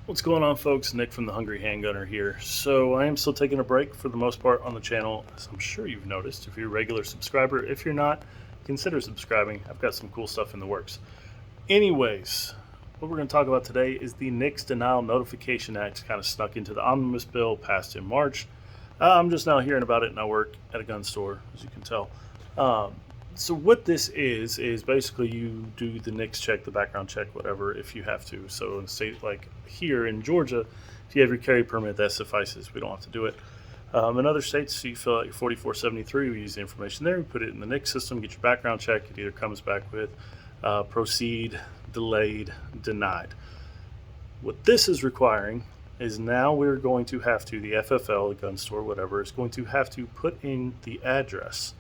What's going on, folks? Nick from the Hungry Handgunner here. So I am still taking a break for the most part on the channel, as I'm sure you've noticed if you're a regular subscriber. If you're not, consider subscribing. I've got some cool stuff in the works. Anyways, what we're going to talk about today is the NICS Denial Notification Act. Kind of snuck into the Omnibus Bill passed in March. I'm just now hearing about it, and I work at a gun store, as you can tell. So what this is basically you do the NICS check, the background check, whatever, if you have to. So in a state like here in Georgia, if you have your carry permit, that suffices. We don't have to do it. In other states, you fill out your 4473, we use the information there, we put it in the NICS system, get your background check. It either comes back with proceed, delayed, denied. What this is requiring is now we're going to have to, the FFL, the gun store, whatever, is going to have to put in the address.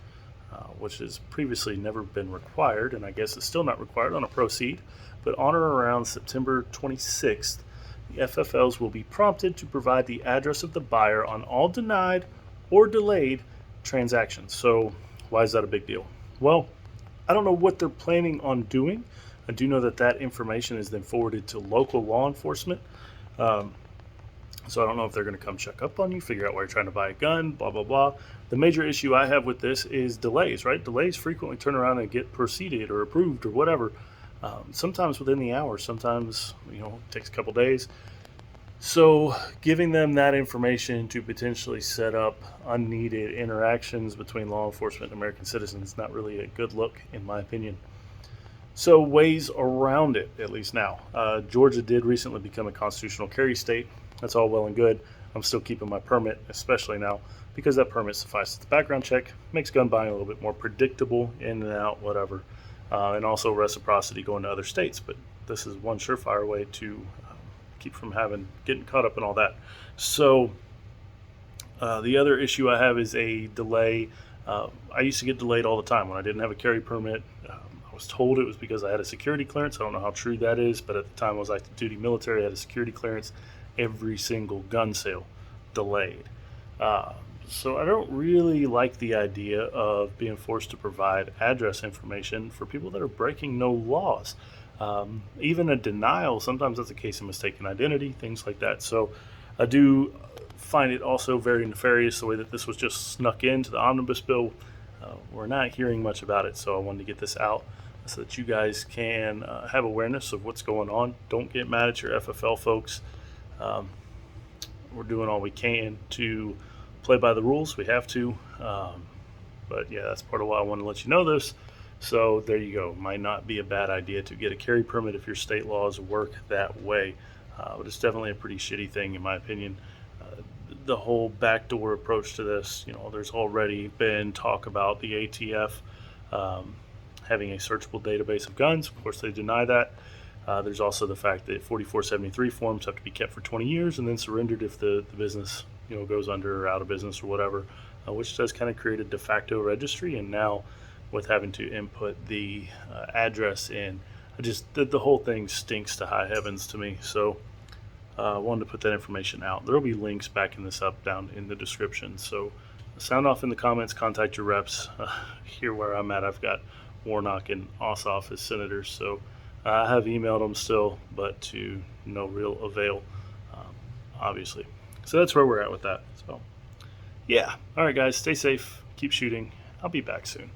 Which has previously never been required, and I guess it's still not required on a proceed, but on or around September 26th, the FFLs will be prompted to provide the address of the buyer on all denied or delayed transactions. So why is that a big deal? Well, I don't know what they're planning on doing. I do know that that information is then forwarded to local law enforcement. So I don't know if they're going to come check up on you, figure out why you're trying to buy a gun, blah, blah, blah. The major issue I have with this is delays, right? Delays frequently turn around and get proceeded or approved or whatever. Sometimes within the hour, sometimes, it takes a couple days. So giving them that information to potentially set up unneeded interactions between law enforcement and American citizens is not really a good look, in my opinion. So ways around it, at least now. Georgia did recently become a constitutional carry state. That's all well and good. I'm still keeping my permit, especially now, because that permit suffices the background check, makes gun buying a little bit more predictable, in and out, whatever, and also reciprocity going to other states. But this is one surefire way to keep from getting caught up in all that. So the other issue I have is a delay. I used to get delayed all the time when I didn't have a carry permit. I was told it was because I had a security clearance. I don't know how true that is, but at the time I was active duty military. I had a security clearance. Every single gun sale delayed. So I don't really like the idea of being forced to provide address information for people that are breaking no laws. Even a denial, sometimes that's a case of mistaken identity, things like that. So I do find it also very nefarious the way that this was just snuck into the Omnibus Bill. We're not hearing much about it, so I wanted to get this out so that you guys can have awareness of what's going on. Don't get mad at your FFL folks. We're doing all we can to play by the rules. We have to. But yeah, that's part of why I want to let you know this. So there you go. Might not be a bad idea to get a carry permit if your state laws work that way. But it's definitely a pretty shitty thing, in my opinion. The whole backdoor approach to this, there's already been talk about the ATF having a searchable database of guns. Of course, they deny that. There's also the fact that 4473 forms have to be kept for 20 years and then surrendered if the business goes under or out of business or whatever, which does kind of create a de facto registry. And now with having to input the address in, the whole thing stinks to high heavens to me. So I wanted to put that information out. There will be links backing this up down in the description. So sound off in the comments, contact your reps. Here where I'm at, I've got Warnock and Ossoff as senators. So I have emailed them still, but to no real avail, obviously. So that's where we're at with that. So, yeah. All right, guys, stay safe. Keep shooting. I'll be back soon.